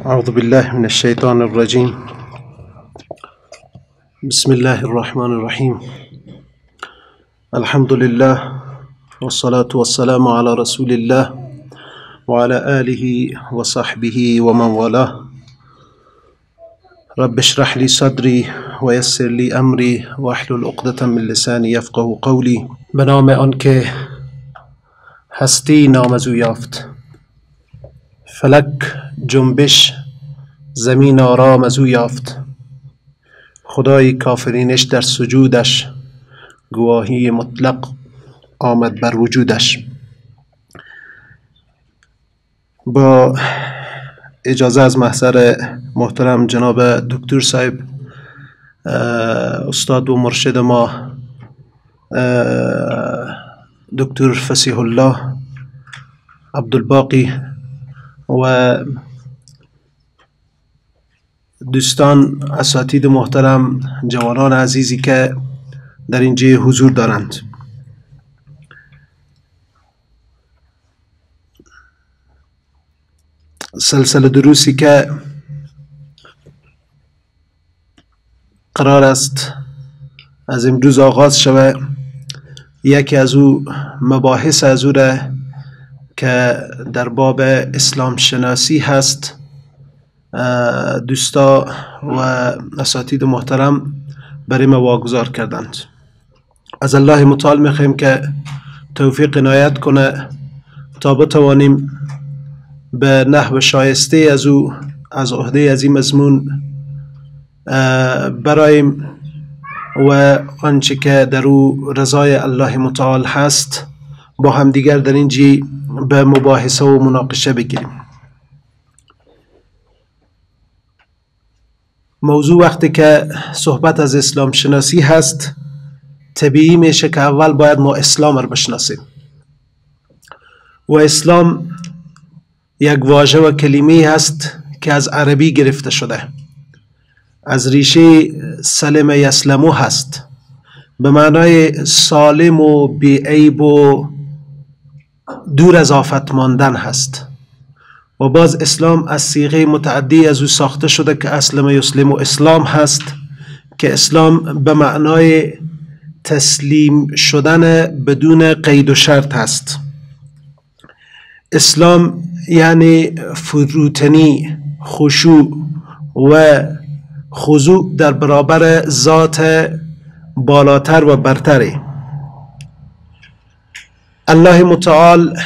اعوذ بالله من الشیطان الرجیم. بسم الله الرحمن الرحیم. الحمد لله والصلاة والسلام على رسول الله وعلى آله وصحبه ومن والاه. رب اشرح لي صدري ويسر لي امری واحلل عقدة من لسانی یفقهوا قولی. به نام آنکه هستی نام از او یافت، فلک جنبش زمین آرام از او یافت. خدای کافرینش در سجودش، گواهی مطلق آمد بر وجودش. با اجازه از محضر محترم جناب دکتور صهیب، استاد و مرشد ما دکتور فصیح الله عبدالباقی و دوستان اساتید محترم، جوانان عزیزی که در اینجا حضور دارند، سلسله دروسی که قرار است از امروز آغاز شود، یکی از او مباحث از او را که در باب اسلام شناسی هست دوستا و اساتید محترم برای ما واگذار کردند. از الله متعال میخوایم که توفیق عنایت کنه تا بتوانیم به نحو شایسته از او از عهده از این مضمون برایم و آنچه که در او رضای الله متعال هست با هم دیگر در اینجی به مباحثه و مناقشه بگیریم. موضوع وقتی که صحبت از اسلام شناسی هست، طبیعی میشه که اول باید ما اسلام رو بشناسیم و اسلام یک واژه و کلمه هست که از عربی گرفته شده، از ریشه سلم یسلمو هست، به معنای سالم و بیعیب و دور از آفت ماندن هست. و باز اسلام از صیغه متعدی از او ساخته شده که اسلم یسلم و اسلام هست، که اسلام به معنای تسلیم شدن بدون قید و شرط هست. اسلام یعنی فروتنی، خشوع و خضوع در برابر ذات بالاتر و برتری. الله متعال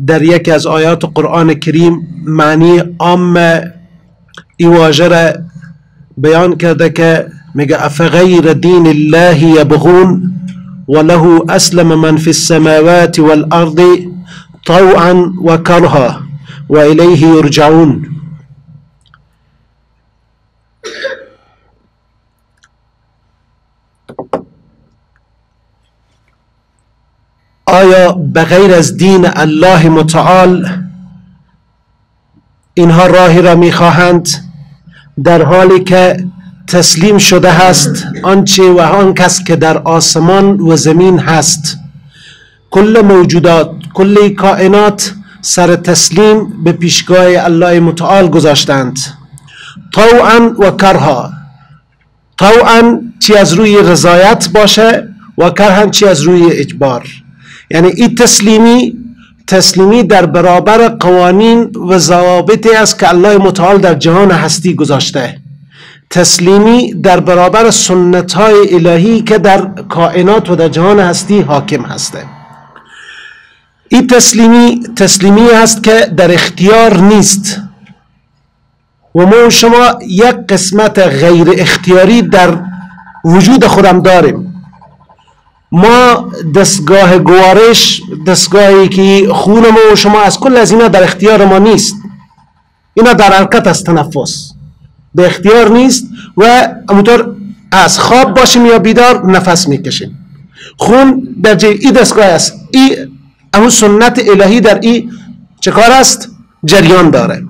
در یکی از آیات قرآن کریم معنی عام ای واژه را بیان کرده که میگه افغیر دین الله یبغون وله اسلم من فی السماوات والارض طوعا و کرها و الیه یرجعون. آیا بغیر از دین الله متعال اینها راهی را میخواهند، در حالی که تسلیم شده هست آنچه و آن کس که در آسمان و زمین هست؟ کل موجودات، کل کائنات سر تسلیم به پیشگاه الله متعال گذاشتند، طوعا و کرها. طوعا چی از روی رضایت باشه و کرها چی از روی اجبار. یعنی این تسلیمی در برابر قوانین و ضوابطی است که الله متعال در جهان هستی گذاشته، تسلیمی در برابر سنت‌های الهی که در کائنات و در جهان هستی حاکم هسته. این تسلیمی است که در اختیار نیست و ما شما یک قسمت غیر اختیاری در وجود خودم داریم. ما دستگاه گوارش، دستگاهی که خون ما و شما از کل از اینا در اختیار ما نیست، اینا در حرکت است، تنفس به اختیار نیست و همونطور از خواب باشیم یا بیدار نفس میکشیم. خون در جای این دستگاه است، این همون سنت الهی در این چه کار است؟ جریان داره.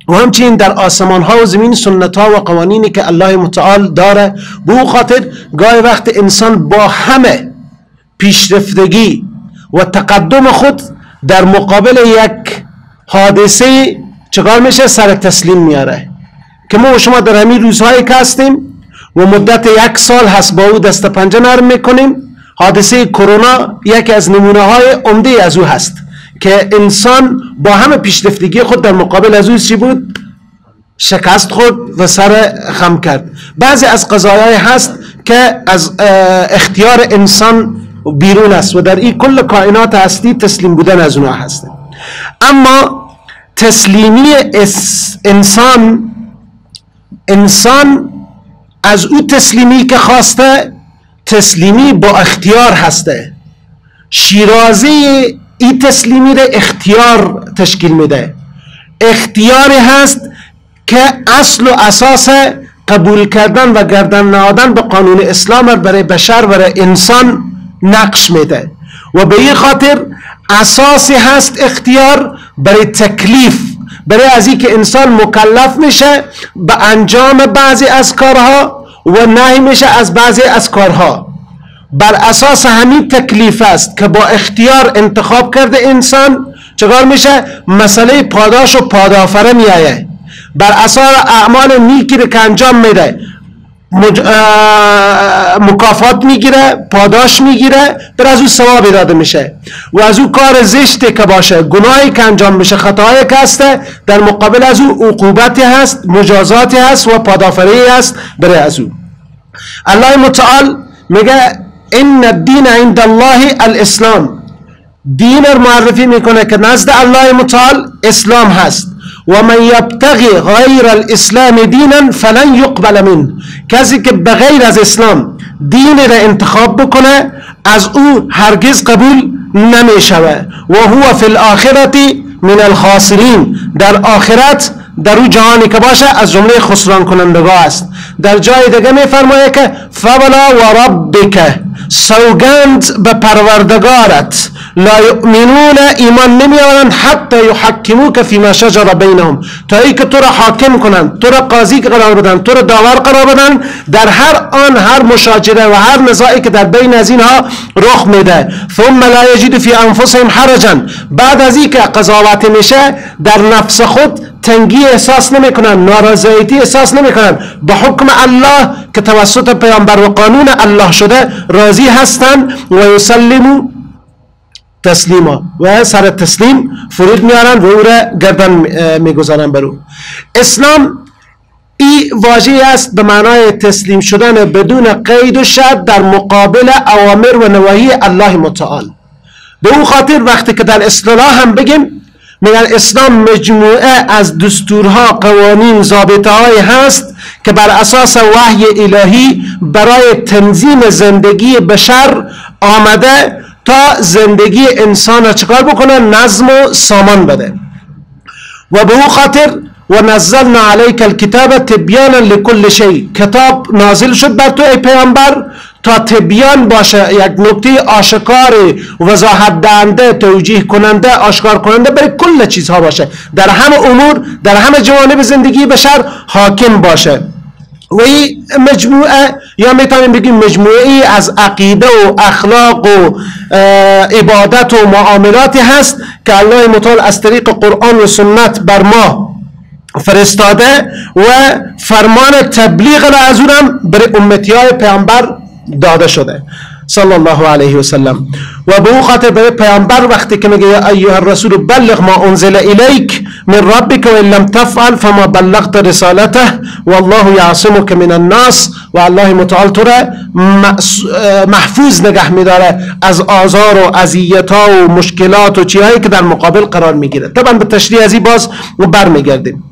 و همچنین در آسمان ها و زمین سنت ها و قوانینی که الله متعال داره. به اون خاطر گاهی وقت انسان با همه پیشرفتگی و تقدم خود در مقابل یک حادثه چکار میشه؟ سر تسلیم میاره که ما و شما در همین روزهایی که هستیم و مدت 1 سال هست با او دست پنجه نرم میکنیم. حادثه کرونا یکی از نمونه های عمده از او هست که انسان با همه پیشرفتگی خود در مقابل از او چی بود؟ شکست خود و سر خم کرد. بعضی از قضایای هست که از اختیار انسان بیرون است و در این کل کائنات هستی تسلیم بودن از اونها هست. اما تسلیمی انسان از او تسلیمی که خواسته تسلیمی با اختیار هسته. شیرازی این تسلیمی را اختیار تشکیل میده. اختیاری هست که اصل و اساس قبول کردن و گردن نهادن به قانون اسلام برای بشر و انسان نقش میده و به این خاطر اساسی هست اختیار برای تکلیف، برای از این که انسان مکلف میشه به انجام بعضی از کارها و نهی میشه از بعضی از کارها. بر اساس همین تکلیف است که با اختیار انتخاب کرده انسان چکار میشه؟ مسئله پاداش و پادافره میایه. بر اساس اعمال نیکی که انجام میده مکافات میگیره، پاداش میگیره، در از او ثواب داده میشه و از او کار زشتی که باشه، گناهی که انجام میشه، خطایی که هسته، در مقابل از او عقوبتی هست، مجازاتی هست و پادافری هست برای از او. الله متعال میگه ان الدین عند الله الاسلام. دین رو معرفی میکنه که نزد الله متعال اسلام هست. و من یبتغی غیر الاسلام دینا فلن یقبل منه. کسی که بغیر از اسلام دین را انتخاب بکنه از او هرگز قبول نمیشوه و هو فی الاخرة من الخاسرین. در آخرت در او جهانی که باشه از جمله خسران کنندگان است. در جای دیگه میفرمایه که فولا و ربک، سوگند به پروردگارت، لا یؤمنون، ایمان نمیآورند، حتی یحکموک فیما شجر بینهم، تا ای که تو را حاکم کنند، تو را قاضی قرار بدن، تو را داور قرار بدن در هر مشاجره و هر نزاعی که در بین از اینها رخ میده. ثم لا یجد فی انفسهم حرجا، بعد از این که قضاوت میشه در نفس خود تنگی احساس نمیکنن، نارضایتی احساس نمیکنن، به حکم الله که توسط پیامبر و قانون الله شده راضی هستند و یسلمو تسلیما و سر تسلیم فرود میارن و او را گردن میگذارن بر او. اسلام این واژه است به معنای تسلیم شدن بدون قید و شرط در مقابل اوامر و نواهی الله متعال. به اون خاطر وقتی که در اصلاح هم بگیم میگن اسلام مجموعه از دستورها، قوانین، ضابطه‌هایی هست که بر اساس وحی الهی برای تنظیم زندگی بشر آمده تا زندگی انسان را چکار بکنه؟ نظم و سامان بده. و به اون خاطر و نزلنا علیک الکتاب تبیانا لکل شیء، کتاب نازل شد بر تو ای پیامبر تا تبیان باشه، یک نکته آشکار، وضاحت دهنده، توجیه کننده، آشکار کننده برای کل چیزها باشه، در همه امور، در همه جوانب زندگی بشر حاکم باشه. و این مجموعه یا میتونیم بگیم مجموعه از عقیده و اخلاق و عبادت و معاملاتی هست که الله متعال از طریق قرآن و سنت بر ما فرستاده و فرمان تبلیغ را از اونم برای امتی های پیامبر داده شده صلی الله علیه و سلم. و به اون خاطر برای پیامبر وقتی که میگه یا ایها الرسول بلغ ما انزل الیک من ربک و ان لم تفعل فما بلغت رسالته والله یعصمک من الناس، و الله متعال تو را محفوظ نگه میداره از آزار و اذیت ها و مشکلات و چیزهایی که در مقابل قرار میگیره. طبعا به تشریح از این باز برمیگردیم.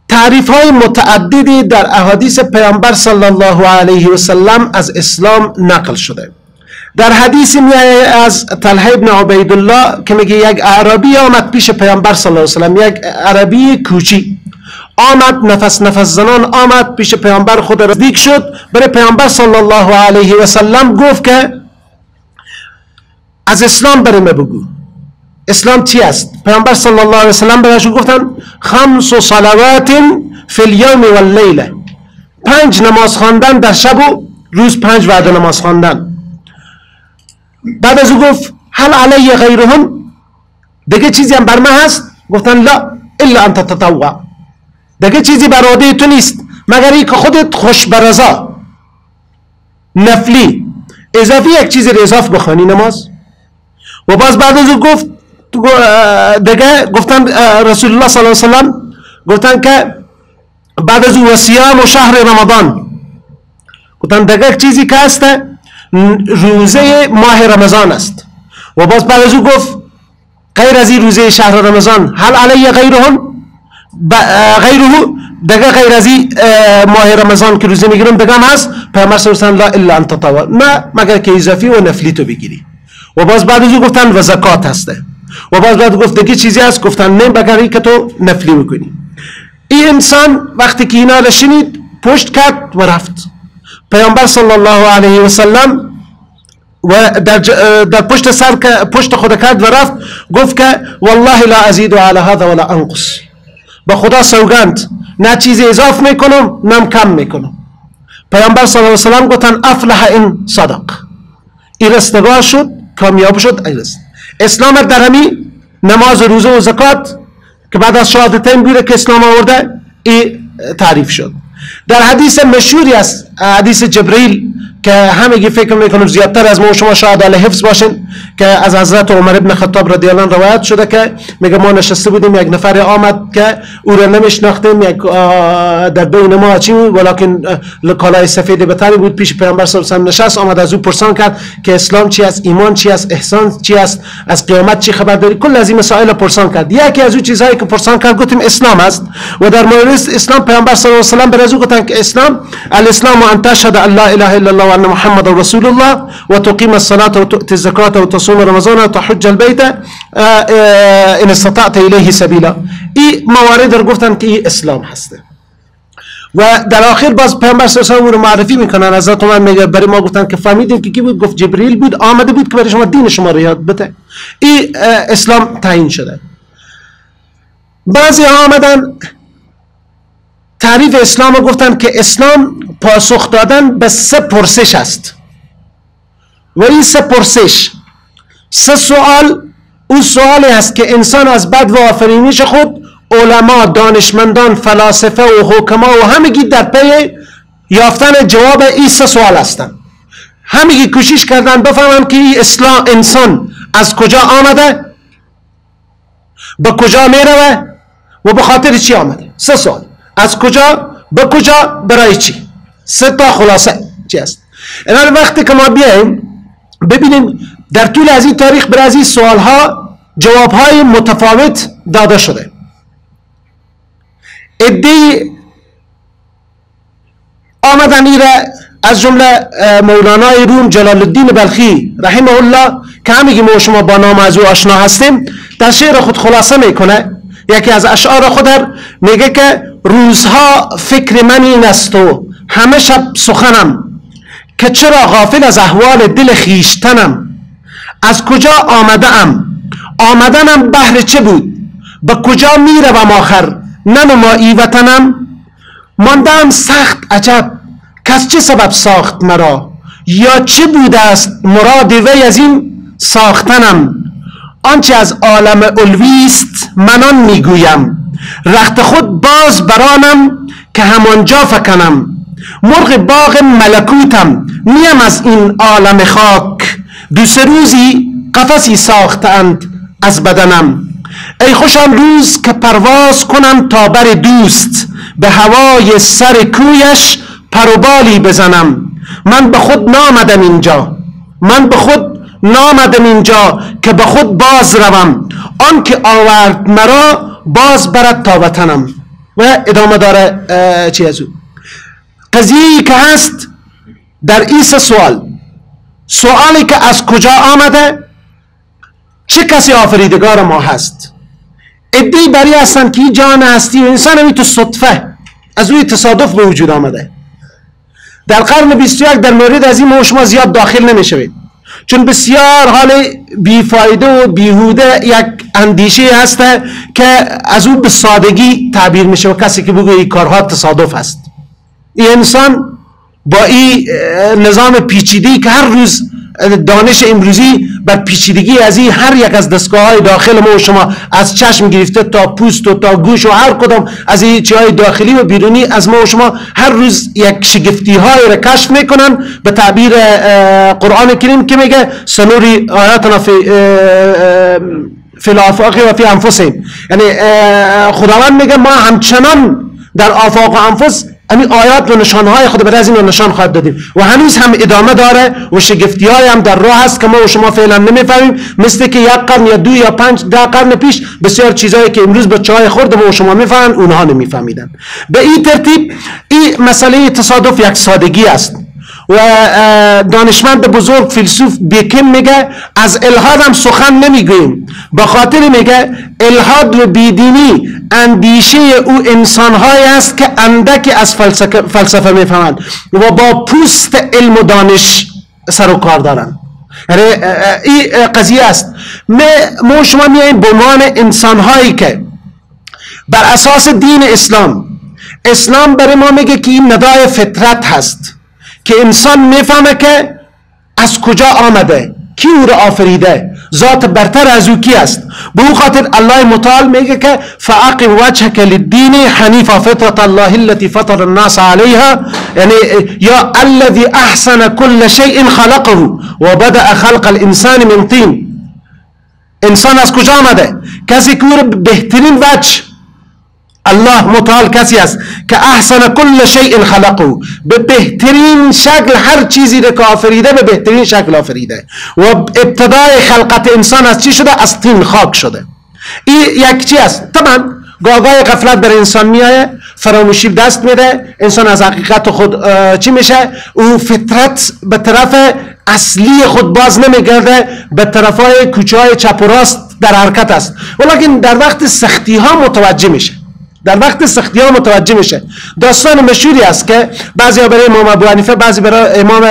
تعریف های متعددی در احادیث پیامبر صلی الله علیه و سلم از اسلام نقل شده. در حدیث میایه از طلحه ابن عبیدالله که میگه یک اعرابی آمد پیش پیامبر صلی الله علیه و سلم، یک عربی کوچی آمد، نفس زنان آمد پیش پیامبر، خود نزدیک شد، برای پیامبر صلی الله علیه و سلم گفت که از اسلام برای بگو، اسلام چی است؟ پیامبر صلی الله علیه و سلم برایشون گفتن 5 صلوات فی اليوم واللیله، 5 نماز خواندن در شب و روز، 5 وعده نماز خواندن. بعد از او گفت هل علی غیرهم، دیگه چیزی هم بر من هست؟ گفتن لا الا ان تتطوع، دیگه چیزی بر عهده تو نیست مگر این که خودت خوش برضا نفلی اضافی یک چیزی رو اضاف بخوانی نماز. و باز بعد از او گفت دیگه گفتن رسول الله صلی الله علیه وسلم گفتن که بعد از او و صیام و شهر رمضان، گفتن دیگه چیزی که هست روزه ماه رمضان است. و باز بعد از او گفت غیر از این روزه شهر رمضان هل علی غیره دیگه غیر از این ماه رمضان که روزه میگیرم دیگه هم هست. پیامبر صلی الله علیه و لا الا ان تطوع، نه مگر که اضافی و نفلی تو بگیری. و باز بعد از او گفتن و زکات هسته. و باز بعد گفت دیگه چیزی هست، گفتن نه مگر این که تو نفلی میکنی. این انسان وقتی که اینا رو شنید پشت کرد و رفت. پیامبر صلی الله علیه و سلم و در پشت خود کرد و رفت، گفت که والله لا ازید علی هذا ولا انقص، به خدا سوگند نه چیزی اضاف میکنم نه کم میکنم. پیامبر صلی الله علیه و سلم گفتن افلح ان صدق، این رستگار شد، کامیاب شد. اسلام در همی نماز و روزه و زکات که بعد از شهادتین بیره که اسلام آورده این تعریف شد. در حدیث مشهوری است، حدیث جبرئیل که همگی فکر میکنم زیادتر از ما و شما شاید اهل حفظ باشین، که از حضرت عمر ابن خطاب رضی الله عنه روایت شده که میگه ما نشسته بودیم، یک نفر آمد که او را نمیشناختیم، یک در بین ما چی بود ولکن کالای سفید بتری بود، پیش پیامبر صلی الله علیه و آله نشست، آمد از او پرسان کرد که اسلام چی است، ایمان چی است، احسان چی است، از قیامت چی خبر داری، کل از این مسائل پرسان کرد. یکی از او چیزهایی که پرسان کرد گفتیم اسلام است. و در مورد اسلام پیامبر صلی الله علیه و آله برازو گفتن که اسلام الاسلام ان تشهد ان لا اله الا الله و ان محمد رسول الله و تقیم الصلاه و تؤتی الزکات و تصوم رمضان و تحج البیت ان استطعت الیه سبیلا. این موارد رو گفتن که این اسلام هسته. و در آخر باز پیامبر صلی الله علیه و آله رو معرفی میکنن. حضرت عمر میگه برای ما گفتن که فهمیدیم که کی بود، گفت جبرئیل بود، آمده بود که برای شما دین شما رو یاد بده. این اسلام تعیین شده. بعضی آمدن تعریف اسلام رو گفتن که اسلام پاسخ دادن به 3 پرسش است. و این 3 پرسش، 3 سوال، اون سوالی است که انسان از بعد و آفرینش خود علما، دانشمندان، فلاسفه و حکما و همگی در پی یافتن جواب این 3 سوال هستند. همگی کوشش کردن بفهمن که این اسلام انسان از کجا آمده، به کجا میروه و به خاطر چی آمده. 3 سوال، از کجا به کجا برای چی. 3 تا خلاصه چی است. اینا وقتی که ما بیایم ببینیم در طول از این تاریخ برای از این سوال ها جواب های متفاوت داده شده. عده‌ای آمدن ایره، از جمله مولانای روم جلال الدین بلخی رحمه الله که همگی ما شما با نام از او آشنا هستیم، در شعر خود خلاصه میکنه. یکی از اشعار خود میگه که روزها فکر من این است و همه شب سخنم، که چرا غافل از احوال دل خیشتنم. از کجا آمده ام، آمدنم بهر چه بود، به کجا میروم آخر ننمایی وطنم. ماندم سخت عجب کس چه سبب ساخت مرا، یا چه بوده است مراد وی از این ساختنم. آنچه از عالم علویست منان میگویم، رخت خود باز برانم که همانجا فکنم. مرغ باغ ملکوتم نیم از این عالم خاک، 2-3 روزی قفسی ساختند از بدنم. ای خوش آن روز که پرواز کنم تا بر دوست، به هوای سر کویش پروبالی بزنم. من به خود نامدم اینجا، من به خود نامدم اینجا که به خود باز روم. آن که آورد مرا باز برد تا وطنم. و ادامه داره چی از او قضیه‌ای که هست در این 3 سوال. سوالی که از کجا آمده، چه کسی آفریدگار ما هست. عده‌ای بری هستن که جان هستی و انسان همی تو صدفه از روی تصادف به وجود آمده. در قرن 21 در مورد از این ما شما زیاد داخل نمیشوید، چون بسیار حال بیفایده و بیهوده یک اندیشه هست که از اون به سادگی تعبیر میشه و کسی که بگه این کارها تصادف است. این انسان با این نظام پیچیده‌ای که هر روز دانش امروزی بر پیچیدگی از این هر یک از دستگاه های داخل ما و شما، از چشم گرفته تا پوست و تا گوش و هر کدام از این چیزهای داخلی و بیرونی از ما و شما هر روز یک شگفتی های را کشف میکنن. به تعبیر قرآن کریم که میگه سنوری آیاتنا فی الآفاق و فی انفسهم، یعنی خداوند میگه ما همچنان در آفاق و انفس همین آیات و نشانهای خود برای از این نشان خواهد دادیم و هنوز هم ادامه داره و شگفتی های هم در راه هست که ما و شما فعلا نمیفهمیم، مثل که یک قرن یا 2 یا 5 10 قرن پیش بسیار چیزایی که امروز بچه های خورد ما و شما میفهمن اونها نمیفهمیدن. به این ترتیب این مسئله تصادف یک سادگی است و دانشمند بزرگ فیلسوف بیکن میگه از الحاد هم سخن نمیگوییم، به خاطر میگه الحاد و بیدینی اندیشه او انسانهایی است که اندکی از فلسفه میفهمند و با پوست علم و دانش سر و کار دارن. یعنی این قضیه است. ما شما میاییم به عنوان انسانهایی که بر اساس دین اسلام برای ما میگه که این ندای فطرت هست که انسان میفهمه که از کجا آمده، کی او را آفریده، ذات برتر از او کی است. به او خاطر الله متعال میگه که فاقم وجهک للدین حنیفا فطرت الله التي فطر الناس علیها، یعنی یا الذي احسن كل شیء خلقه و بدأ خلق الانسان من طین. انسان از کجا آمده؟ کسی که او را بهترین وجه، الله متعال کسی است که احسن کل شیء خلقه، به بهترین شکل هر چیزی را که آفریده به بهترین شکل آفریده و ابتدای خلقت انسان از چی شده؟ از طین، خاک شده. این یک چی است. طبعا گاگای غفلت بر انسان میایه، فراموشی دست میده، انسان از حقیقت خود چی میشه؟ او فطرت به طرف اصلی خود باز نمیگرده، به طرفای کوچه های چپ و راست در حرکت است، ولیکن در وقت سختی ها متوجه میشه. داستان مشهوری است که بعضی برای امام ابو حنیفه، بعضی برای امام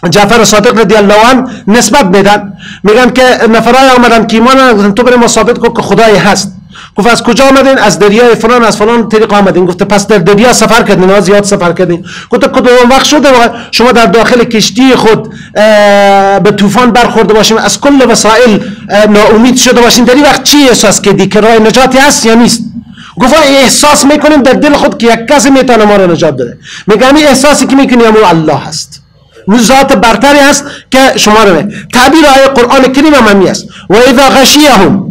جعفر صادق رضی الله عنه نسبت میدن، میگن که نفرای آمدن که ایمان تو برای ما ثابت کن که خدای هست. گفت از کجا آمدین؟ از دریای فلان، از فلان طریق آمدین. گفت پس در دریا سفر کردین؟ زیاد سفر کردین. گفت کدوم وقت شده شما در داخل کشتی خود به طوفان برخورده باشیم، از کل وسایل ناامید شده باشین، در این وقت چی احساس کردی که راه نجاتی هست یا نیست؟ گفت احساس میکنیم در دل خود که یک کسی میتونه ما رو نجات بده. میگم این احساسی که میکنیم الله هست، اون ذات برتری هست که شما رو تعبیر آیه قرآن کریم هم همی است و اذا غشیهم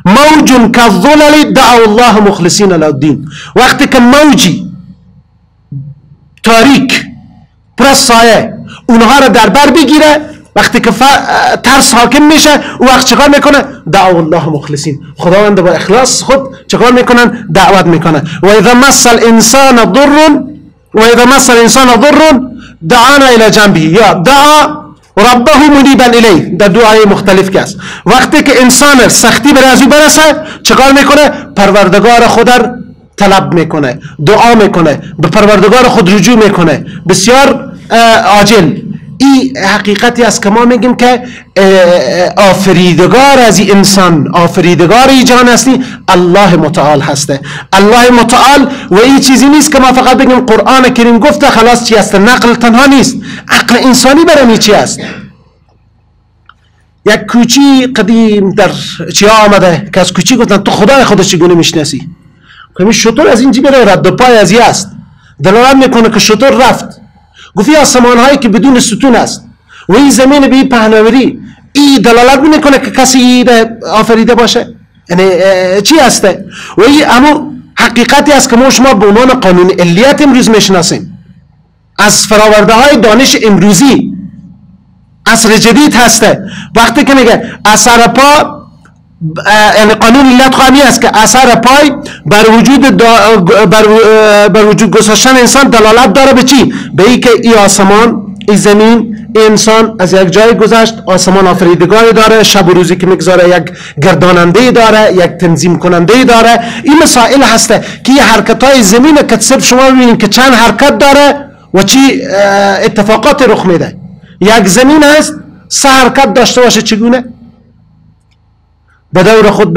موج کالظلل دعوا الله مخلصین له الدین. وقتی که موجی تاریک پر از سایه اونها رو در بر بگیره، وقتی که ترس حاکم میشه، او وقت چکار میکنه؟ دعوا الله مخلصین، خداوند با اخلاص خود چکار میکنن؟ دعوت میکنن. و اذا مس الانسان ضر دعانا الى جنبه یا دعا ربه منیبا الیه، در دعای مختلف که است. وقتی که انسان سختی بر از او برسه چکار میکنه؟ پروردگار خود را طلب میکنه، دعا میکنه، به پروردگار خود رجوع میکنه بسیار عاجل. این حقیقتی است که ما میگیم که آفریدگار از این انسان، آفریدگار این جهان هستی الله متعال هسته. الله متعال و این چیزی نیست که ما فقط بگیم قرآن کریم گفته خلاص چی است. نقل تنها نیست، عقل انسانی برای چی است. یک کوچی قدیم در چی آمده که از کوچی گفتن تو خدای خودت چگونه میشناسی؟ که شطور از اینجا بره رد و پای از این است، دلالت میکنه که شطور رفت. گفتی آسمان هایی که بدون ستون است و این زمین به این پهناوری، این دلالت میکنه که کسی آفریده باشه؟ یعنی چی هسته؟ و این همون حقیقتی است که ما شما به عنوان قانون علیت امروز میشناسیم. از فراورده های دانش امروزی عصر جدید هسته. وقتی که میگه اثر پا، یعنی قانون علت خواهی است که اثر پای بر وجود گذاشتن انسان دلالت داره به چی؟ به این که این آسمان، این زمین، انسان از یک جای گذشت، آسمان آفریدگاری داره، شب و روزی که میگذاره یک گرداننده داره، یک تنظیم کننده داره. این مسائل هسته که این حرکت های زمین که صرف شما ببینید که چند حرکت داره و چی اتفاقات رخ میده. یک زمین هست 3 حرکت داشته باشه چگونه؟ به دور خود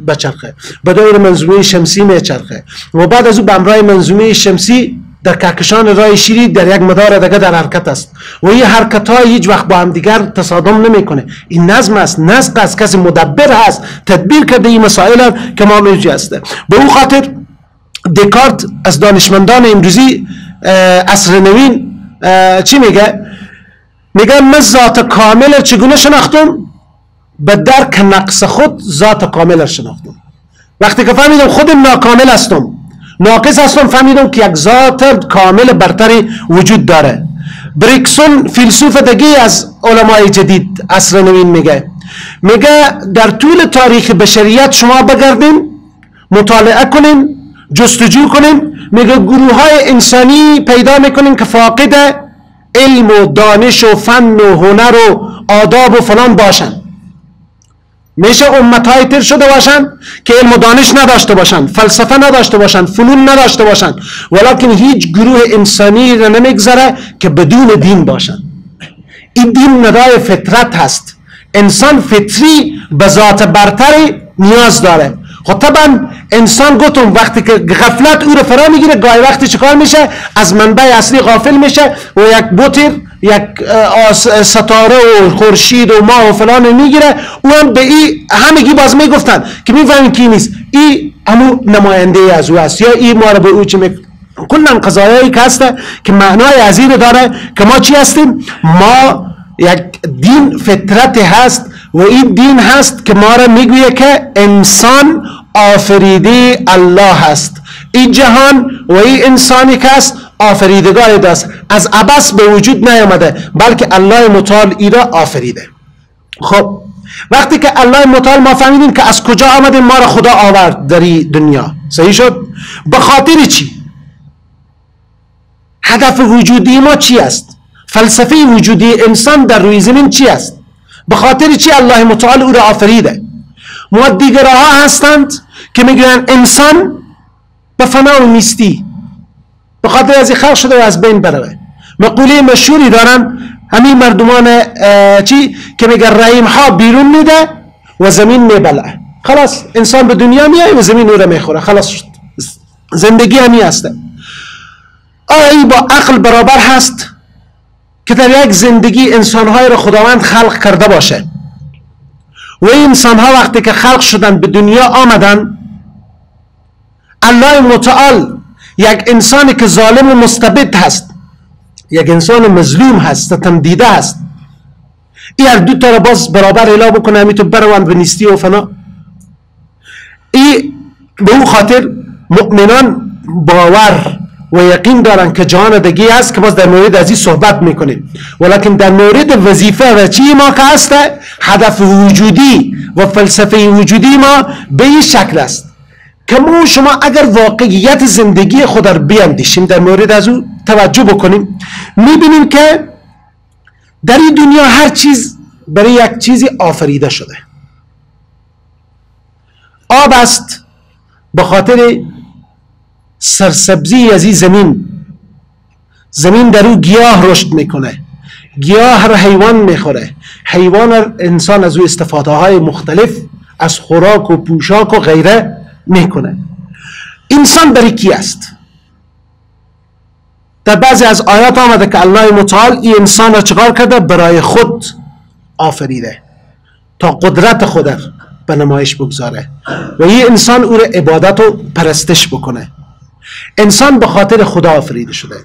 بچرخه، به دور منظومه شمسی میچرخه و بعد از او به امرای منظومه شمسی در کهکشان راه شیری در یک مدار دیگه در حرکت است و این حرکت ها هیچ وقت با هم دیگر تصادم نمیکنه. این نظم است، نسق است، کسی مدبر هست تدبیر کرده این مسائل که ما میجی هسته. به اون خاطر دکارت از دانشمندان امروزی عصر نوین چی میگه؟ میگه من ذات کامل چگونه شناختم؟ به درک نقص خود ذات کامل شناختم. وقتی که فهمیدم خودم ناکامل هستم، ناقص هستم، فهمیدم که یک ذات کامل برتری وجود داره. بریکسون فیلسوف دیگه از علمای جدید عصر نوین میگه در طول تاریخ بشریت شما بگردین، مطالعه کنین، جستجو کنین، میگه گروه های انسانی پیدا میکنین که فاقد علم و دانش و فن و هنر و آداب و فلان باشن. میشه امتهای تر شده باشن که علم و دانش نداشته باشن، فلسفه نداشته باشن، فنون نداشته باشن، ولیکن هیچ گروه انسانی را نمیگذره که بدون دین باشن. این دین ندای فطرت هست. انسان فطری به ذات برتری نیاز داره. خب طبعا انسان گفتم وقتی که غفلت او رو فرا میگیره، گاهی وقتی چیکار میشه؟ از منبع اصلی غافل میشه و یک بوتر، یک ستاره و خورشید و ماه و فلان میگیره. او هم به این همگی باز میگفتن که میفهمین کی نیست، این همون نماینده از او است، یا این ما رو به او چی میگفتن. کلا قضایایی که هسته که معنای عزیز داره که ما چی هستیم؟ ما یک دین فطرت هست و این دین هست که ما را میگویه که انسان آفریده الله هست. این جهان و این انسانی که هست آفریدگار دست از عبث به وجود نیامده، بلکه الله متعال ای را آفریده. خب وقتی که الله متعال ما فهمیدیم که از کجا آمدیم، ما را خدا آورد در دنیا، صحیح شد؟ به خاطر چی؟ هدف وجودی ما چی است؟ فلسفه وجودی انسان در روی زمین چی است؟ به خاطر چی الله متعال او را آفریده؟ دیگرها هستند که میگویند انسان به فنا و نیستی به خاطر از خلق شده و از بین بره. مقوله مشهوری دارن همین مردمان چی که میگه رحیم ها بیرون میده و زمین میبلعه. خلاص انسان به دنیا میاد و زمین او را میخوره، خلاص شد. زندگی همی هسته. آیا با عقل برابر هست که در یک زندگی انسانهای را خداوند خلق کرده باشه و این انسانها وقتی که خلق شدن به دنیا آمدن، الله متعال یک انسانی که ظالم و مستبد هست، یک انسان مظلوم هست، ستم دیده هست، این هر دو تا را باز برابر اعلام بکنه همیتو بروند به نیستی و فنا. این به اون خاطر مؤمنان باور و یقین دارن که جهان دیگه هست که باز در مورد از این صحبت میکنیم، ولیکن در مورد وظیفه و چی ما که هست، هدف وجودی و فلسفه وجودی ما به این شکل است که ما شما اگر واقعیت زندگی خود را بیاندیشیم، در مورد از او توجه بکنیم، میبینیم که در این دنیا هر چیز برای یک چیزی آفریده شده. آب است به خاطر سرسبزی از این زمین در او گیاه رشد میکنه، گیاه را حیوان میخوره، حیوان را انسان از او استفاده های مختلف از خوراک و پوشاک و غیره میکنه. انسان برای کی است؟ در بعضی از آیات آمده که الله متعال این انسان را چکار کرده؟ برای خود آفریده تا قدرت خود را به نمایش بگذاره و این انسان او را عبادت و پرستش بکنه. انسان به خاطر خدا آفریده شده،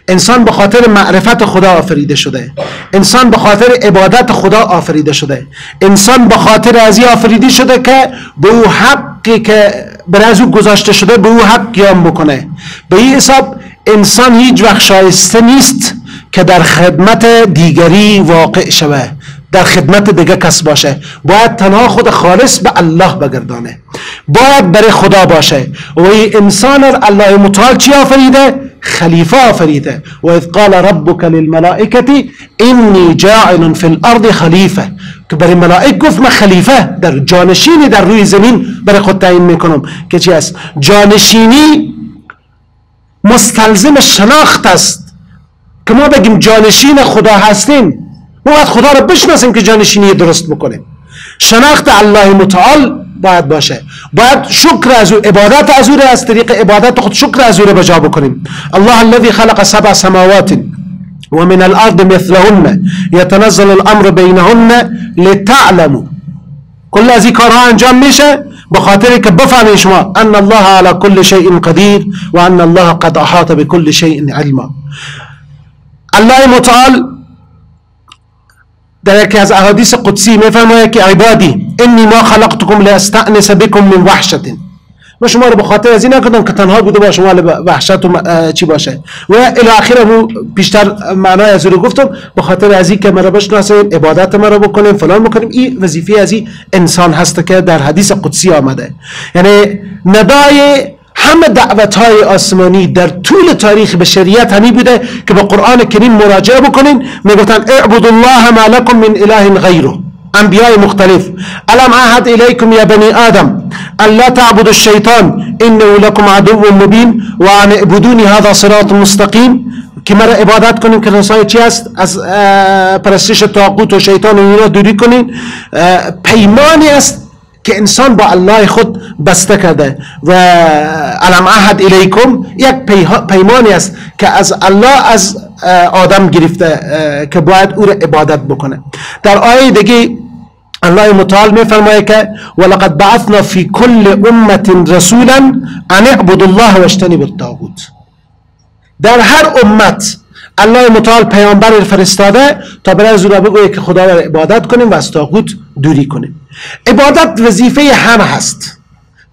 انسان به خاطر معرفت خدا آفریده شده، انسان به خاطر عبادت خدا آفریده شده، انسان به خاطر ازی آفریده شده که به او حقی که برای از او گذاشته شده به او حق قیام بکنه. به این حساب انسان هیچ وقت شایسته نیست که در خدمت دیگری واقع شوه، در خدمت دیگه کس باشه. باید تنها خود خالص به الله بگردانه، باید برای خدا باشه. و این انسان الله متعال چی آفریده؟ خلیفه آفریده. و اذ قال ربک للملائکه انی جاعل فی الارض خلیفه، که برای ملائک گفت من خلیفه در جانشینی در روی زمین برای خود تعیین میکنم. که چی است؟ جانشینی مستلزم شناخت است که ما بگیم جانشین خدا هستیم، ما باید خدا را بشناسیم که جانشینی درست بکنیم. شناخت الله متعال باید باشه. باید شکر از او، عبادت از او را از طریق عبادت خود شکر از او را بجا بکنیم. الله الذي خلق 7 سماوات ومن الارض مثلهن يتنزل الامر بينهن لتعلموا. کل از این کارها انجام میشه به خاطر که بفهمید شما ان الله على كل شيء قدیر و ان الله قد احاط بكل شيء علما. الله متعال در یکی از احادیث قدسی میفرماید که عبادی انی ما خلقتکم لاستأنس بكم من وحشة. ما شما رو به خاطر از این نکردم که تنها بوده باشه شما وحشت و چی باشه و الی آخره. بیشتر معنای از رو گفتم به خاطر از این که ما رو بشناسیم، عبادت ما رو بکنیم، فلان بکنیم. این وظیفه از این انسان هست که در حدیث قدسی آمده. یعنی ندای همه دعوت‌های آسمانی در طول تاریخ بشریت همی بوده که به قرآن کریم مراجعه بکنین. میگفتن اعبدوا الله ما لكم من اله غیره. انبیاء مختلف الم عهد الیکم یا بنی آدم الا تعبدوا الشیطان انه لكم عدو مبین و ان اعبدونی هذا صراط مستقیم. که مرا عبادت کنیم که رسای چی است؟ از پرستش طاغوت و شیطان و اینا دوری کنین. پیمانی است که انسان با الله خود بسته کرده و الم عهد الیکم یک پیمانی است که از الله از آدم گرفته که باید او را عبادت بکنه. در آیه دیگه الله متعال میفرماید که ولقد بعثنا فی کل امة رسولا ان اعبدوا الله واجتنبوا الطاغوت. در هر امت الله متعال پیامبر فرستاده تا برای از او را بگوید که خدا را عبادت کنیم و از طاغوت دوری کنیم. عبادت وظیفه همه هست.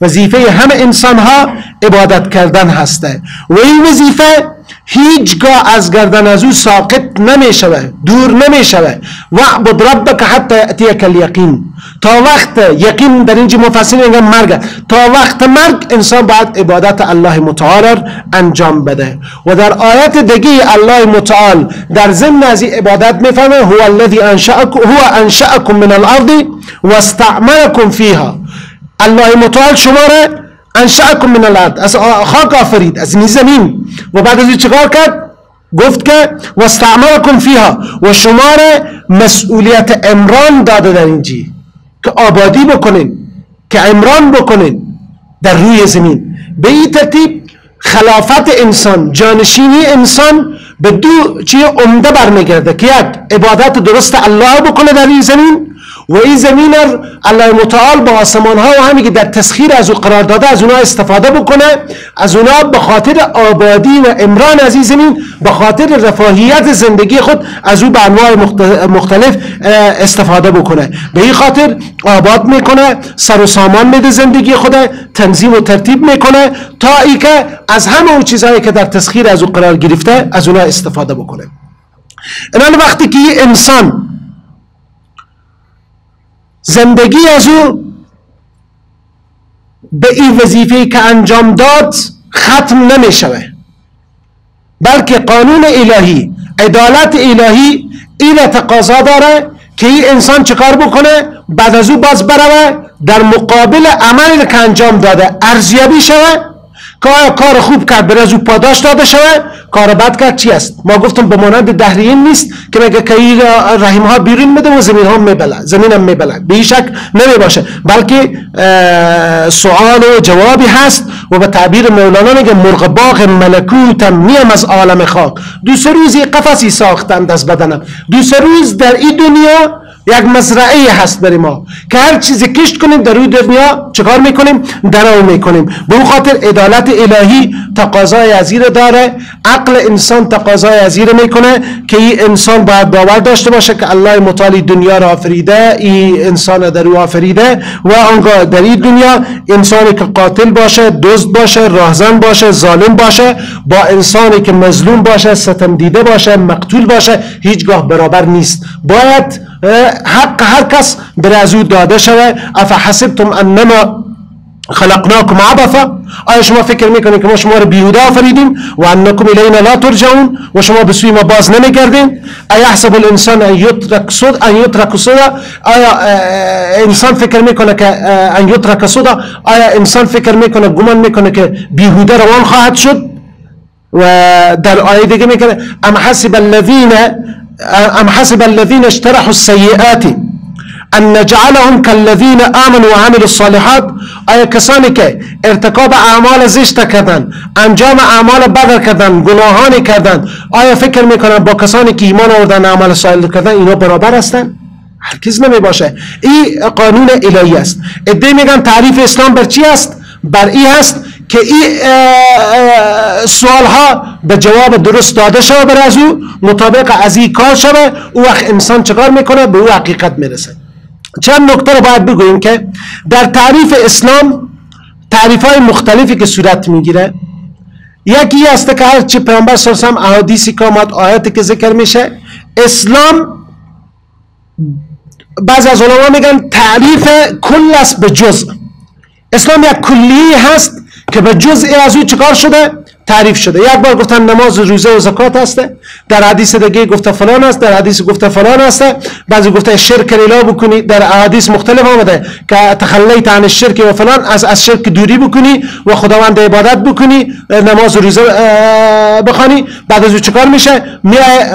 وظیفه همه انسان ها عبادت کردن هسته و این وظیفه هیچگاه از گردن از او ساقط نمی شود، دور نمی شود. وعبد ربک حتی یأتیک الیقین. تا وقت یقین در اینجا مفسرین میگن مرگ، تا وقت مرگ انسان باید عبادت الله متعال انجام بده. و در آیت دیگه الله متعال در ضمن از این عبادت میفهمه هو الذی انشأکم من الارض واستعمرکم فیها. الله متعال شما را انشأکم من الارض، از خاک آفرید، از زمین، و بعد از این چیکار کرد؟ گفت که واستعمرکم فیها و شما را مسئولیت عمران داده در اینجی که آبادی بکنین، که عمران بکنین در روی زمین. به این ترتیب خلافت انسان، جانشینی انسان به دو چیز عمده برمیگرده که یک عبادت درست الله بکنه در این زمین و این زمین الله متعال با آسمان ها و همی که در تسخیر از او قرار داده از اونا استفاده بکنه، از اونا به خاطر آبادی و عمران از این زمین، به خاطر رفاهیت زندگی خود از او به انواع مختلف استفاده بکنه. به این خاطر آباد میکنه، سر و سامان میده زندگی خود، تنظیم و ترتیب میکنه تا ای که از همه اون چیزهایی که در تسخیر از او قرار گرفته از اونا استفاده بکنه. الان وقتی که انسان زندگی از او به این وظیفه‌ای که انجام داد ختم نمی شود، بلکه قانون الهی، عدالت الهی این تقاضا داره که این انسان چکار بکنه؟ بعد از او باز بروه در مقابل عملی که انجام داده ارزیابی شود که آیا کار خوب کرد بر از او پاداش داده شود، کار بد کرد چی است. ما گفتم به مانند دهریین نیست که مگه که رحم ها بیرون بده و زمین هم میبلد، زمین هم میبلد، به این شک نمی باشه، بلکه سوال و جوابی هست. و به تعبیر مولانا میگه مرغ باغ ملکوتم نیم از عالم خاک. دو سه روزی قفسی ساختند از بدنم، دو سه روز در این دنیا یک مزرعه هست برای ما که هر چیزی کشت کنیم در روی دنیا چکار میکنیم؟ درو میکنیم. به اون خاطر عدالت الهی تقاضای ازیر داره، عقل انسان تقاضای ازیر میکنه که این انسان باید باور داشته باشه که الله متعال دنیا را آفریده، این انسان در او آفریده و آنگاه در این دنیا انسانی که قاتل باشه، دزد باشه، راهزن باشه، ظالم باشه با انسانی که مظلوم باشه، ستم دیده باشه، مقتول باشه هیچگاه برابر نیست. باید حق هر کس بر از او داده شود. افحسبتم انما خلقناکم عبثا، آیا شما فکر میکنید که ما شما رو بیهوده آفریدیم و انکم الینا لا ترجعون و شما به سوی ما باز نمیگردین؟ ایحسب الانسان ان یترک سدى، آیا انسان فکر میکنه که ان یترک سدى، آیا انسان فکر میکنه، گمان میکنه که بیهوده روان خواهد شد؟ و در آیه دیگه میکنه ام حسب الذین اشترحوا السیئات ان نجعلهم كالذین آمنوا وعملوا الصالحات، آیا کسانی که ارتکاب اعمال زشت کردن، انجام اعمال بد کردن، گناهانی کردن، آیا فکر میکنن با کسانی که ایمان آوردن اعمال صالح کردن اینا برابر هستن؟ هرگز نمی باشه. این قانون الهی است. ادعی میگن تعریف اسلام بر چی است؟ بر این است که این سوال ها به جواب درست داده شده بر از او، مطابق از این کار شده، او وقت انسان چکار میکنه؟ به او حقیقت میرسه. چند نکته رو باید بگوییم که در تعریف اسلام تعریف های مختلفی که صورت میگیره. یکی است که هرچی پیامبر صلی الله علیه و آله احادیثی که آمد، آیاتی که ذکر میشه، اسلام بعضی از علما میگن تعریف کل است به جزء. اسلام یک کلیه هست که به جزء از او چکار شده؟ تعریف شده. یک بار گفتن نماز، روزه و زکات هسته، در حدیث دیگه گفته فلان است، در حدیث گفته فلان است، بعضی گفته شرک الا بکنی، در حدیث مختلف آمده که تخلیت عن الشرک و فلان، از شرک دوری بکنی و خداوند عبادت بکنی، نماز و روزه بخوانی. بعد از او چکار میشه؟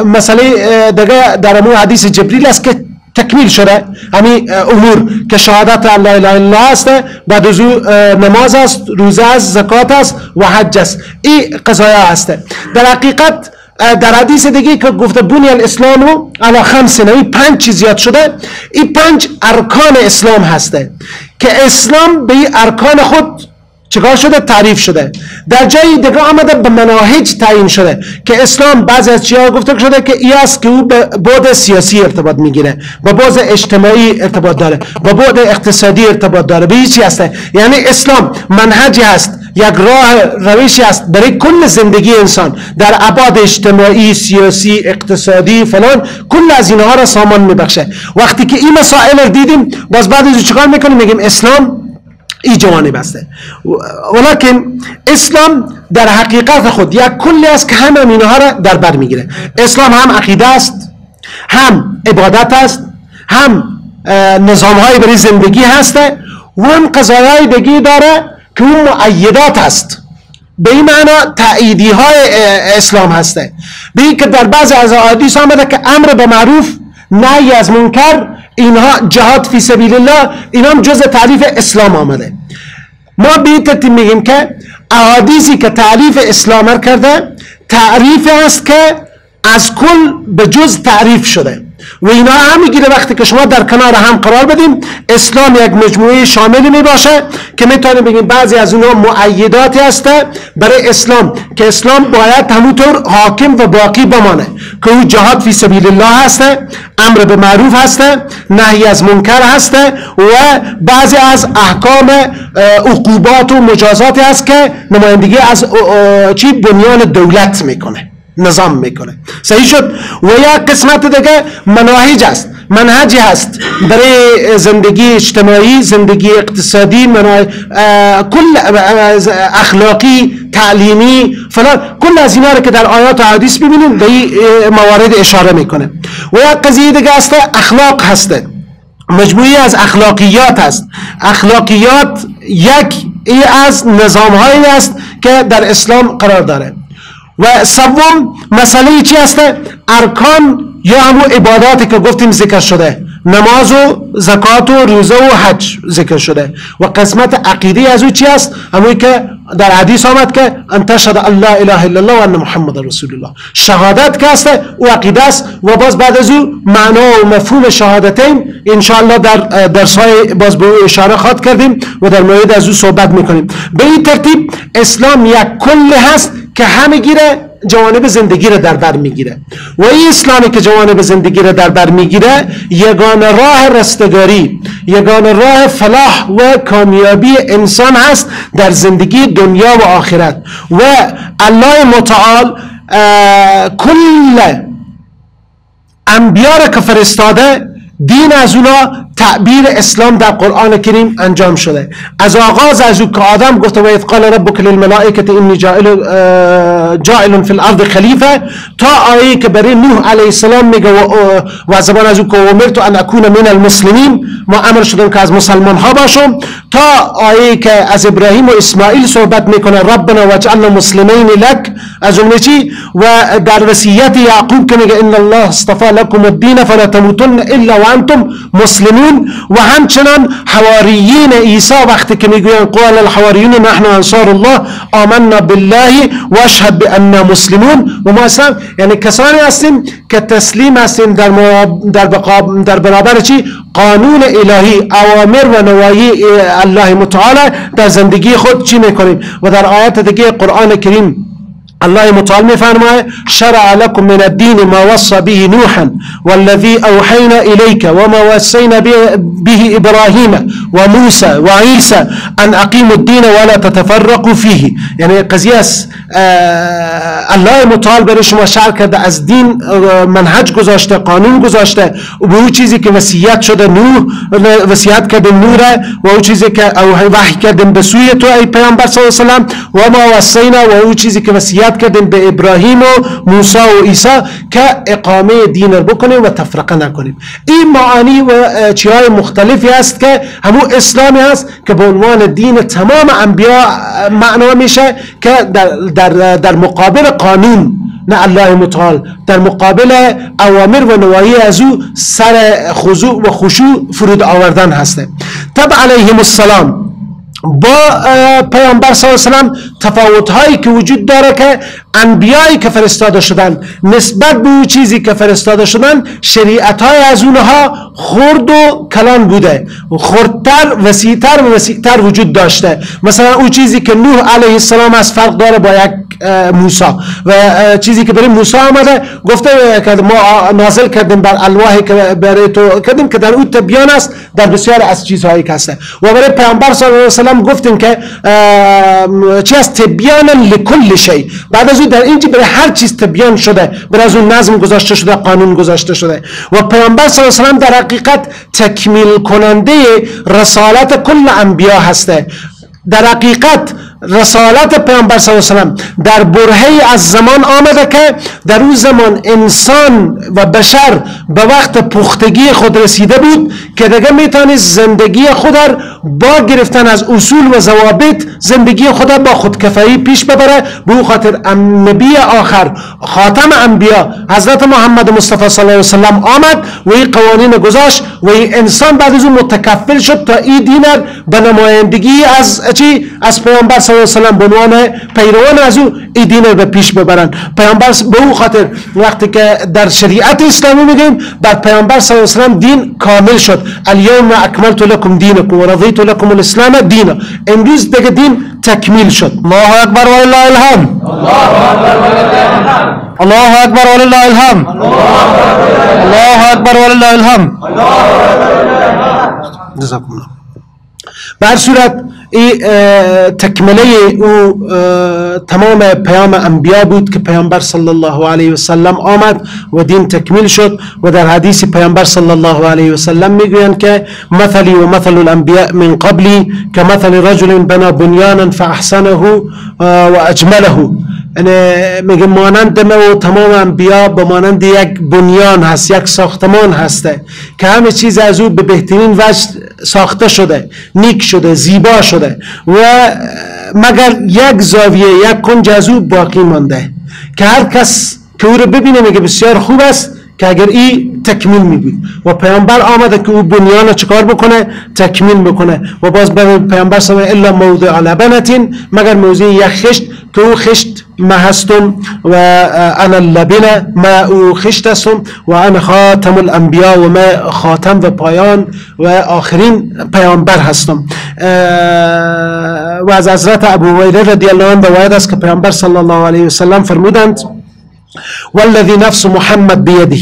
مسئله دیگه در امور حدیث جبریل است که تکمیل شده، همین امور که شهادت الله اله الا الله است، بعد از او نماز است، روزه است، زکات است و حج است. این قضایا است. در حقیقت در حدیث دیگه که گفته بنی الاسلام علی خمس، این 5 چیز یاد شده. این 5 ارکان اسلام هسته که اسلام به این ارکان خود چگاه شده؟ تعریف شده. در جایی دیگه آمده به مناهج تعیین شده که اسلام بعضی از چیزها گفته شده که این است که او به بعد سیاسی ارتباط میگیره، با بعد اجتماعی ارتباط داره، با بعد اقتصادی ارتباط داره. به چی هسته؟ یعنی اسلام منهجی هست، یک راه روشی است برای کل زندگی انسان در ابعاد اجتماعی، سیاسی، اقتصادی فلان، کل از اینها را سامان میبخشه. وقتی که این مسائل رو دیدیم، باز بعد از چیکار میکنیم؟ میگیم اسلام این جوانب است. ولیکن اسلام در حقیقت خود یک کلی است که همه اینها را در بر میگیره. اسلام هم عقیده است، هم عبادت است، هم نظام های برای زندگی هست و هم قضایای دیگه داره که اون مؤیدات است. به این معنا تأییدی های اسلام هسته. به این که در بعض از احادیث آمده که امر به معروف، نهی از منکر، اینها جهاد فی سبیل الله، اینا هم جز تعریف اسلام آمده. ما به این ترتیب میگیم که احادیثی که تعریف اسلام کرده تعریف است که از کل به جز تعریف شده و اینا هم میگیره. وقتی که شما در کنار هم قرار بدیم، اسلام یک مجموعه شاملی میباشه که میتونیم بگیم بعضی از اونها مؤیداتی هست برای اسلام که اسلام باید همونطور حاکم و باقی بمانه که او جهاد فی سبیل الله هست، امر به معروف هست، نهی از منکر هست و بعضی از احکام عقوبات و مجازاتی هست که نمایندگی از بنیان دولت میکنه، نظام میکنه. صحیح شد؟ و یک قسمت دیگه مناهج است، منهجی هست برای زندگی اجتماعی، زندگی اقتصادی، کل اخلاقی، تعلیمی فلان، کل از اینا رو که در آیات و حدیث ببینیم به این موارد اشاره میکنه. و یک قضیه دیگه هست، اخلاق هست، مجموعی از اخلاقیات هست. اخلاقیات یک از نظام هایی است که در اسلام قرار داره. و سوم مسئله چی هست؟ ارکان یا همون عباداتی که گفتیم ذکر شده، نماز و زکات و روزه و حج ذکر شده. و قسمت عقیده از او چی است؟ همون که در حدیث آمد که ان تشهد الله اله الا الله و ان محمد رسول الله، شهادت که است او عقیده است. و باز بعد از او معنا و مفهوم شهادتین انشاءالله در درس‌های باز به او اشاره خواهد کردیم و در مورد از او صحبت میکنیم. به این ترتیب اسلام یک کل هست که همه گیره جوانب زندگی را در بر میگیره و این اسلامی که جوانب زندگی را در بر میگیره یگانه راه رستگاری، یگانه راه فلاح و کامیابی انسان هست در زندگی دنیا و آخرت. و الله متعال کل انبیا را که فرستاده دین از اونا تعبیر اسلام در قرآن کریم انجام شده. از آغاز از او که آدم گفته و اذ قال ربک للملائکه انی جاعل فی الارض خلیفه، تا آیه که برای نوح علیه السلام میگه و زبان از او که امرت ان اکون من المسلمین، ما امر شدم که از مسلمان ها باشم، تا آیه که از ابراهیم و اسماعیل صحبت میکنه ربنا واجعلنا مسلمین لک، از اون چی؟ و در وصیت یعقوب که میگه ان الله اصطفى لكم الدین فلا تموتن الا وانتم مسلمون، مسلمون و همچنان حواریین عیسی وقتی که میگویند قال الحواریون نحن انصار الله آمنا بالله و اشهد باننا مسلمون و ما اصلا یعنی کسانی هستیم که تسلیم هستیم در برابر چی؟ قانون الهی، اوامر و نواهی الله متعال در زندگی خود چی میکنیم. و در آیت دیگه قرآن کریم الله متعال میفرماید شرع لكم من الدين ما وصى به نوحا والذي اوحينا اليك وما وصينا به ابراهیم و موسی و عیسی ان اقیموا الدین ولا تتفرقوا فيه. یعنی قضیه است الله متعال برای شما شرع کرده، از دین منهج گذاشته، قانون گذاشته و به اون چیزی که وصیت شده نوح وصیت کردیم نوره و اون چیزی که وحی کردیم به سوی تو ای پیامبر صلی الله علیه و سلم و ما وصینا و اون چیزی که وصیت کردیم به ابراهیم و موسی و عیسی که اقامه دین رو بکنیم و تفرقه نکنیم. این معانی و چیهای مختلفی است که همون اسلامی هست که به عنوان دین تمام انبیا معنا میشه که در مقابل قانون نه الله متعال، در مقابل اوامر و نواهی از او سر خضوع و خشوع فرود آوردن هسته. طب علیهم السلام با پیامبر صلی الله علیه و سلم تفاوت هایی که وجود داره که انبیایی که فرستاده شدن نسبت به اون چیزی که فرستاده شدن شریعت های از اونها خرد و کلان بوده، خردتر وسیعتر و وسیعتر وجود داشته. مثلا اون چیزی که نوح علیه السلام از فرق داره با یک موسی و چیزی که برای موسی آمده گفته که ما نازل کردیم بر الواحی که برای تو کردیم که در اون تبیان است در بسیار از چیزهایی که هسته. و برای پیامبر صلی الله علیه و سلم گفتیم که چی است؟ تبیان لکل شی. بعد از اون در اینجا برای هر چیز تبیان شده، برای از اون نظم گذاشته شده، قانون گذاشته شده. و پیامبر صلی الله علیه و سلم در حقیقت تکمیل کننده رسالت کل انبیا هسته. در حقیقت رسالت پیامبر صلی الله علیه و سلم در برهه‌ای از زمان آمده که در اون زمان انسان و بشر به وقت پختگی خود رسیده بود که دیگه میتونه زندگی خود را با گرفتن از اصول و ضوابط زندگی خود را با خودکفایی پیش ببره. به اون خاطر نبی آخر خاتم انبیا حضرت محمد مصطفی صلی الله علیه و سلم آمد و این قوانین گذاشت و این انسان بعد از اون متکفل شد تا این دین را به نمایندگی از پیامبر صلی الله علیه و سلم به عنوان پیروان از او این دین رو به پیش ببرن. پیامبر به اون خاطر وقتی که در شریعت اسلامی میگیم بعد پیامبر صلی الله علیه و سلم دین کامل شد. الیوم اکملت لکم دینکم و رضیت لکم الاسلام دینا. امروز دیگه دین تکمیل شد. الله اکبر و لله الحمد. الله اکبر و لله الحمد. الله اکبر و لله الحمد. جزاکم الله. به هر صورت این تکمله او تمام پیام انبیا بود که پیامبر صلی الله علیه و سلم آمد و دین تکمیل شد. و در حدیث پیامبر صلی الله علیه و سلم میگویند که مثلی و مثل الانبیاء من قبلی که مثل رجل بنا بنیانا فاحسنه و اجمله. میگه مانند ما و تمام انبیا به مانند یک بنیان هست، یک ساختمان هسته که همه چیز از او به بهترین وجه ساخته شده، نیک شده، زیبا شده و مگر یک زاویه، یک کنج از او باقی مانده که هر کس که او رو ببینه میگه بسیار خوب است که اگر این تکمیل میبود. و پیامبر آمده که او بنیان رو چکار بکنه؟ تکمیل بکنه. و باز به پیامبر صلی الله علیه و الا موضع لبنتین، مگر موضع یک خشت که او خشت ما هستم و انا اللبنه، ما او خشت هستم و انا خاتم الانبیا و ما خاتم و پایان و آخرین پیامبر هستم. و از حضرت ابو هریره رضی الله عنه روایت است که پیامبر صلی الله علیه و سلم فرمودند والذی نفس محمد بیده،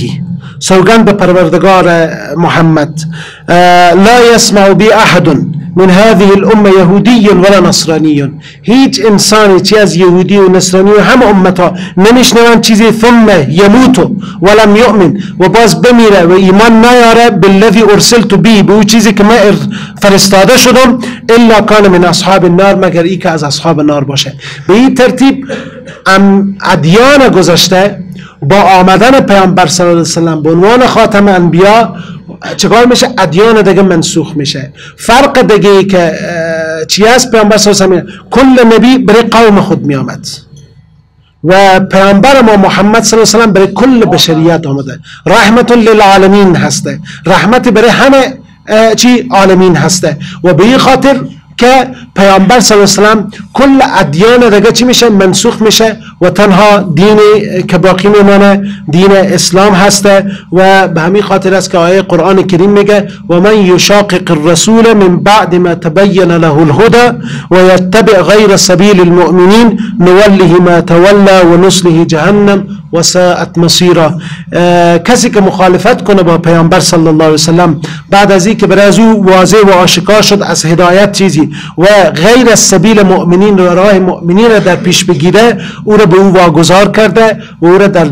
سوگند به پروردگار محمد، لا یسمع بی احد من هذه الامه یهودی ولا نصرانی. هیچ انسانی چی از یهودی و نصرانی و هم امتا نمیشنوند چیزی ثم یموت ولم یؤمن و باز بمیره و ایمان نیاره بالذی ارسلت بی، به اون چیزی که من فرستاده شدم، الا کان من اصحاب النار، مگر ای که از اصحاب النار باشه. به این ترتیب ادیان گذشته با آمدن پیامبر صلی الله علیه و سلم به عنوان خاتم انبیا چکار میشه؟ ادیان دیگه منسوخ میشه. فرق دیگه ای که چی است؟ پیامبر صلی الله علیه و سلم کل نبی برای قوم خود می آمد و پیامبر ما محمد صلی الله علیه و سلم برای کل بشریت آمده، رحمت للعالمین هسته، رحمت برای همه چی عالمین هسته. و به این خاطر که پیامبر صلی الله علیه و سلم کل ادیان دیگه چی میشه؟ منسوخ میشه و تنها دینی که باقی میمانه دین اسلام هسته. و به همین خاطر است که آیه قرآن کریم میگه و من یشاقق الرسول من بعد ما تبین له الهدى و یتبع غیر سبیل المؤمنین نوله ما تولی و نصله جهنم و ساءت مصیرا. کسی که مخالفت کنه با پیامبر صلی الله علیه و سلم بعد از این که برای از او واضح و آشکار شد از هدایت چیزی و غیر از سبیل مؤمنین و راه مؤمنین را در پیش بگیره، او را به او واگذار کرده و او را در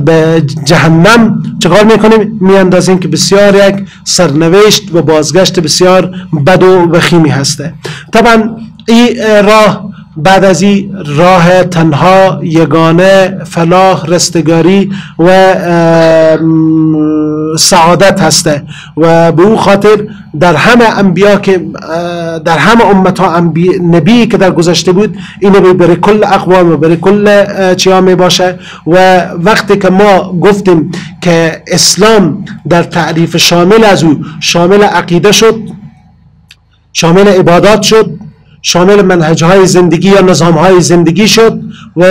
جهنم چکار میکنیم؟ میاندازیم که بسیار یک سرنوشت و بازگشت بسیار بد و وخیمی هسته. طبعا این راه بعد از این راه تنها یگانه فلاح رستگاری و سعادت هسته و به او خاطر در همه انبیا که در همه امت ها نبی که در گذشته بود این نبی برای کل اقوام و برای کل چیا می باشه. و وقتی که ما گفتیم که اسلام در تعریف شامل از او شامل عقیده شد، شامل عبادات شد، شامل منهجهای زندگی یا نظامهای زندگی شد و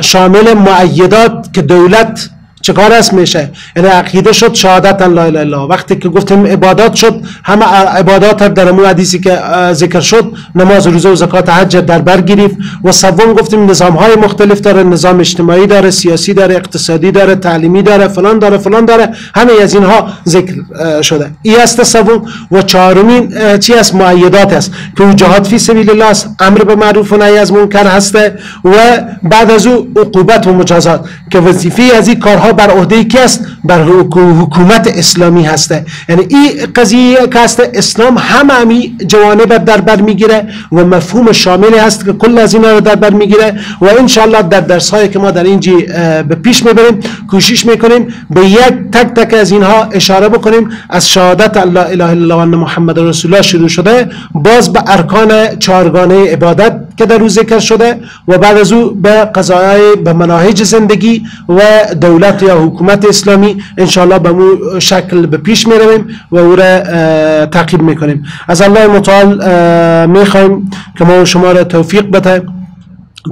شامل معیدات که دولت چکار است میشه، یعنی عقیده شد شهادت لا اله الا الله. وقتی که گفتیم عبادات شد، همه عبادات در امون حدیثی که ذکر شد نماز روزه و زکات حج در بر گرفت. و سوم گفتیم نظامهای مختلف داره، نظام اجتماعی داره، سیاسی داره، اقتصادی داره، تعلیمی داره، فلان داره فلان داره، همه از اینها ذکر شده. این است سوم. و چهارمین چی است؟ معیدات است که جهاد فی سبیل الله است، امر به معروف و نهی از منکر هسته و بعد از او عقوبت و مجازات که وظیفه از این کارها بر عهده کی است؟ بر حکومت اسلامی هسته. یعنی این قضیه که هست اسلام همه جوانب در بر میگیره و مفهوم شاملی هست که کل از اینا رو در بر میگیره. و ان شاء الله در درس هایی که ما در اینجا به پیش میبریم کوشش میکنیم به یک تک تک از اینها اشاره بکنیم. از شهادت الله اله الا الله و ان محمد رسول الله شروع شده، باز به ارکان چهارگانه عبادت که در او ذکر شده و بعد از او به قضایای به مناهج زندگی و دولت یا حکومت اسلامی انشاءالله به مو شکل به پیش می رویم و او را تعقیب می کنیم. از الله متعال می خواهیم که ما شما را توفیق بده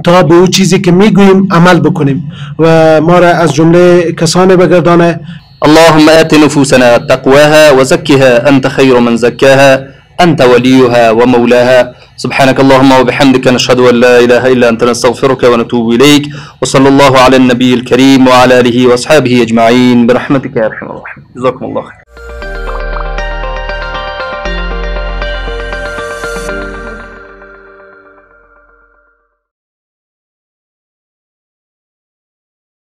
تا به او چیزی که می گوییم عمل بکنیم و ما را از جمله کسانی بگردانه. اللهم آت نفوسنا تقواها وزكها أنت خير من زكاها أنت وليها ومولاها. سبحانك اللهم وبحمدك نشهد أن لا إله إلا أنت نستغفرك ونتوب إليك. وصلى الله على النبي الكريم وعلى آله وأصحابه أجمعين برحمتك يا أرحم الراحمين. جزاكم الله خير.